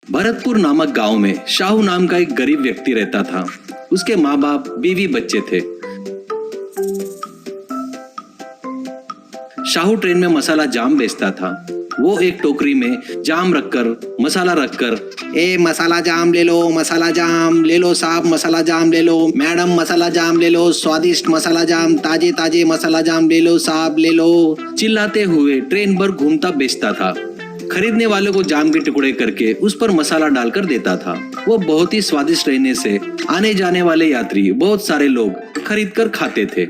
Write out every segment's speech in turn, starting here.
भरतपुर नामक गांव में शाहू नाम का एक गरीब व्यक्ति रहता था। उसके माँ बाप, बीवी, बच्चे थे। शाहू ट्रेन में मसाला जाम बेचता था। वो एक टोकरी में जाम रखकर, मसाला रखकर, ए मसाला जाम ले लो साहब, मसाला जाम ले लो, मैडम मसाला जाम ले लो, स्वादिष्ट मसाला जाम, ताजे ताजे मसाला जाम ले लो साहब, ले लो, चिल्लाते हुए ट्रेन भर घूमता बेचता था। खरीदने वालों को जाम के टुकड़े करके उस पर मसाला डालकर देता था। वो बहुत ही स्वादिष्ट रहने से आने जाने वाले यात्री, बहुत सारे लोग खरीद कर खाते थे।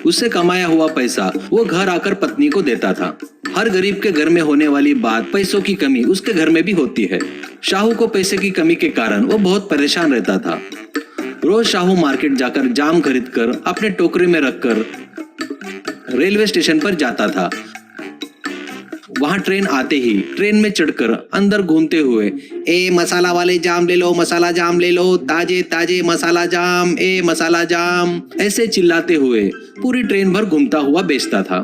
उससे कमाया हुआ पैसा वो घर आकर पत्नी को देता था। हर गरीब के घर में होने वाली बात, पैसों की कमी उसके घर में भी होती है। शाहू को पैसे की कमी के कारण वो बहुत परेशान रहता था। रोज शाहू मार्केट जाकर जाम खरीदकर अपने टोकरी में रखकर रेलवे स्टेशन पर जाता था। वहां ट्रेन आते ही ट्रेन में चढ़कर अंदर घूमते हुए, ए मसाला वाले जाम ले लो, मसाला जाम ले लो, ताजे ताजे मसाला जाम, ए मसाला जाम, ऐसे चिल्लाते हुए पूरी ट्रेन भर घूमता हुआ बेचता था।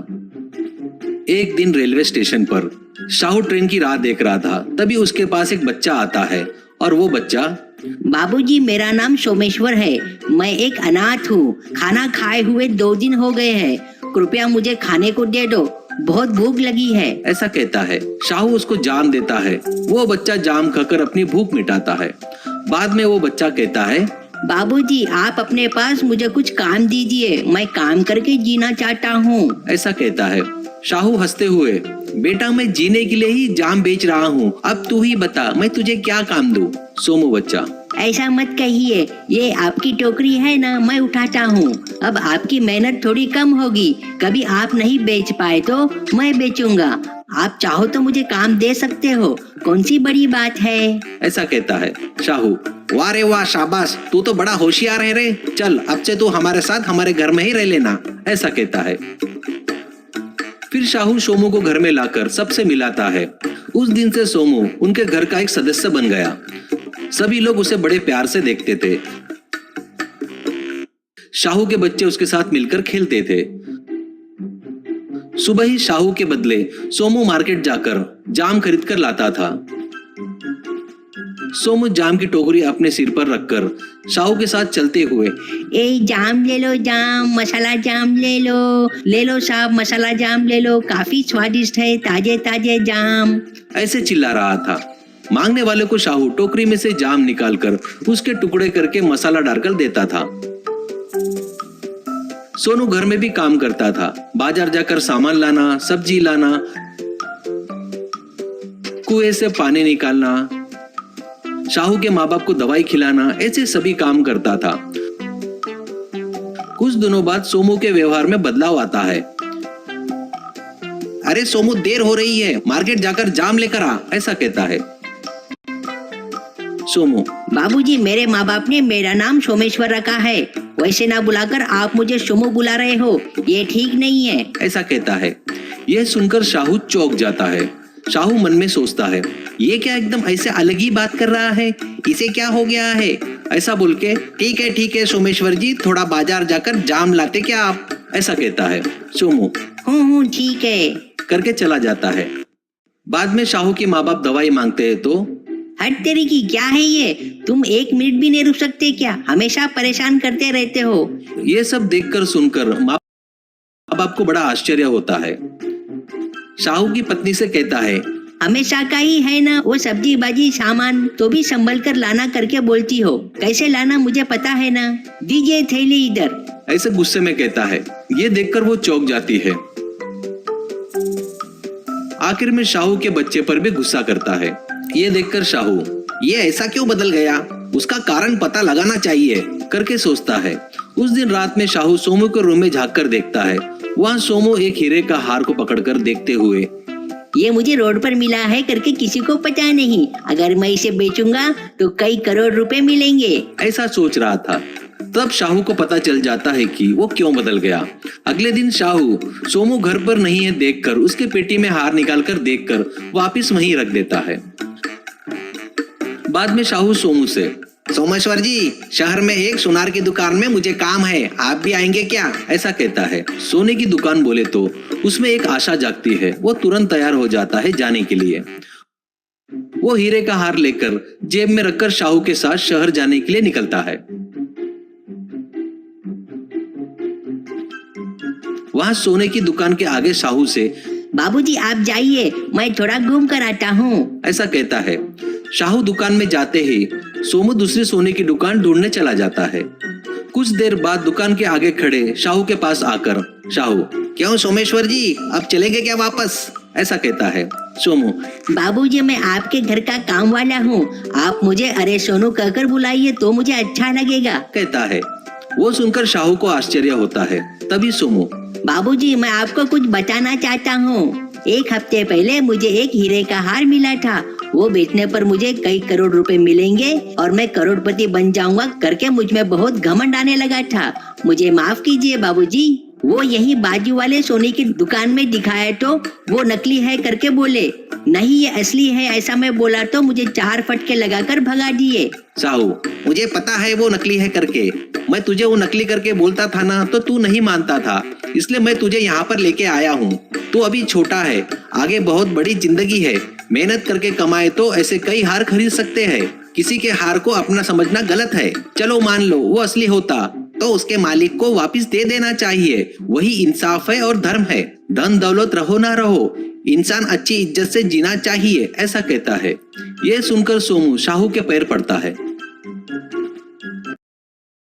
एक दिन रेलवे स्टेशन पर शाहू ट्रेन की राह देख रहा था। तभी उसके पास एक बच्चा आता है और वो बच्चा, बाबूजी, मेरा नाम सोमेश्वर है। मैं एक अनाथ हूँ। खाना खाए हुए 2 दिन हो गए हैं। कृपया मुझे खाने को दे दो, बहुत भूख लगी है, ऐसा कहता है। शाहू उसको जाम देता है। वो बच्चा जाम खाकर अपनी भूख मिटाता है। बाद में वो बच्चा कहता है, बाबूजी, आप अपने पास मुझे कुछ काम दीजिए, मैं काम करके जीना चाहता हूँ, ऐसा कहता है। शाहू हंसते हुए, बेटा, मैं जीने के लिए ही जाम बेच रहा हूँ, अब तू ही बता मैं तुझे क्या काम दूँ। सोमू बच्चा, ऐसा मत कहिए, ये आपकी टोकरी है ना, मैं उठाता हूँ। अब आपकी मेहनत थोड़ी कम होगी। कभी आप नहीं बेच पाए तो मैं बेचूंगा। आप चाहो तो मुझे काम दे सकते हो, कौन सी बड़ी बात है, ऐसा कहता है। शाहू, वाह रे वाह, शाबाश, तू तो बड़ा होशियार है रे। चल अब से तू हमारे साथ हमारे घर में ही रह लेना, ऐसा कहता है। फिर शाहू सोमू को घर में लाकर सबसे मिलाता है। उस दिन से सोमू उनके घर का एक सदस्य बन गया। सभी लोग उसे बड़े प्यार से देखते थे। शाहू के बच्चे उसके साथ मिलकर खेलते थे। सुबह ही शाहू के बदले सोमू मार्केट जाकर जाम खरीद कर लाता था। सोमू जाम की टोकरी अपने सिर पर रखकर शाहू के साथ चलते हुए, ए जाम ले लो, जाम, मसाला जाम ले लो साहब, मसाला जाम ले लो, काफी स्वादिष्ट है, ताजे ताजे जाम, ऐसे चिल्ला रहा था। मांगने वाले को शाहू टोकरी में से जाम निकालकर उसके टुकड़े करके मसाला डालकर देता था। सोनू घर में भी काम करता था। बाजार जाकर सामान लाना, सब्जी लाना, कुएं से पानी निकालना, शाहू के माँ बाप को दवाई खिलाना, ऐसे सभी काम करता था। कुछ दिनों बाद सोमू के व्यवहार में बदलाव आता है। अरे सोमू, देर हो रही है, मार्केट जाकर जाम लेकर आ, ऐसा कहता है। सोमू, बाबूजी, मेरे माँ बाप ने मेरा नाम सोमेश्वर रखा है, वैसे ना बुलाकर आप मुझे सोमू बुला रहे हो, ये ठीक नहीं है, ऐसा कहता है। यह सुनकर शाहू चौंक जाता है। शाहू मन में सोचता है, ये क्या एकदम ऐसे अलग ही बात कर रहा है, इसे क्या हो गया है। ऐसा बोल के, ठीक है सोमेश्वर जी, थोड़ा बाजार जाकर जाम लाते क्या आप, ऐसा कहता है। सोमू हूँ ठीक है करके चला जाता है। बाद में शाहू के माँ बाप दवाई मांगते हैं तो, हट तेरी की, क्या है ये, तुम 1 मिनट भी नहीं रुक सकते क्या, हमेशा परेशान करते रहते हो। ये सब देखकर सुनकर माँ बाप को बड़ा आश्चर्य होता है। शाहू की पत्नी से कहता है, हमेशा का ही है ना, वो सब्जी बाजी सामान तो भी संभल कर लाना करके बोलती हो, कैसे लाना मुझे पता है ना, दीजिए थैली इधर, ऐसे गुस्से में कहता है। ये देखकर वो चौंक जाती है। आखिर में शाहू के बच्चे पर भी गुस्सा करता है। ये देखकर शाहू, ये ऐसा क्यों बदल गया, उसका कारण पता लगाना चाहिए करके सोचता है। उस दिन रात में शाहू सोमू के रूम में झांक कर देखता है। वहाँ सोमू एक हीरे का हार को पकड़कर देखते हुए, ये मुझे रोड पर मिला है करके किसी को पता नहीं, अगर मैं इसे बेचूंगा तो कई करोड़ रुपए मिलेंगे, ऐसा सोच रहा था। तब शाहू को पता चल जाता है कि वो क्यों बदल गया। अगले दिन शाहू सोमू घर पर नहीं है देखकर उसके पेटी में हार निकालकर देखकर वापस वहीं रख देता है। बाद में शाहू सोमू से, सोमेश्वर जी, शहर में एक सुनार की दुकान में मुझे काम है, आप भी आएंगे क्या, ऐसा कहता है। सोने की दुकान बोले तो उसमें एक आशा जागती है। वो तुरंत तैयार हो जाता है जाने के लिए। वो हीरे का हार लेकर जेब में रखकर शाहू के साथ शहर जाने के लिए निकलता है। वहां सोने की दुकान के आगे शाहू से बाबूजी आप जाइए, मैं थोड़ा घूम कर आता हूँ। ऐसा कहता है। शाहू दुकान में जाते ही सोमू दूसरी सोने की दुकान ढूंढने चला जाता है। कुछ देर बाद दुकान के आगे खड़े शाहू के पास आकर शाहू, क्यों सोमेश्वर जी, अब चलेंगे क्या वापस? ऐसा कहता है। सोमू, बाबूजी मैं आपके घर का काम वाला हूँ, आप मुझे अरे सोनू कहकर बुलाइए तो मुझे अच्छा लगेगा। कहता है। वो सुनकर शाहू को आश्चर्य होता है। तभी सोमू, बाबूजी मैं आपको कुछ बताना चाहता हूँ। एक हफ्ते पहले मुझे एक हीरे का हार मिला था, वो बेचने पर मुझे कई करोड़ रुपए मिलेंगे और मैं करोड़पति बन जाऊंगा करके मुझ में बहुत घमंड आने लगा था। मुझे माफ कीजिए बाबूजी। वो यही बाजू वाले सोने की दुकान में दिखाया तो वो नकली है करके बोले, नहीं ये असली है ऐसा मैं बोला तो मुझे 4 फटके लगाकर भगा दिए। शाहू, मुझे पता है वो नकली है करके, मैं तुझे वो नकली करके बोलता था ना तो तू नहीं मानता था, इसलिए मैं तुझे यहाँ पर लेके आया हूँ। तू अभी छोटा है, आगे बहुत बड़ी जिंदगी है, मेहनत करके कमाए तो ऐसे कई हार खरीद सकते हैं। किसी के हार को अपना समझना गलत है। चलो मान लो वो असली होता तो उसके मालिक को वापस दे देना चाहिए, वही इंसाफ है और धर्म है। धन दौलत रहो ना रहो, इंसान अच्छी इज्जत से जीना चाहिए, ऐसा कहता है। ये सुनकर सोमू शाहू के पैर पड़ता है।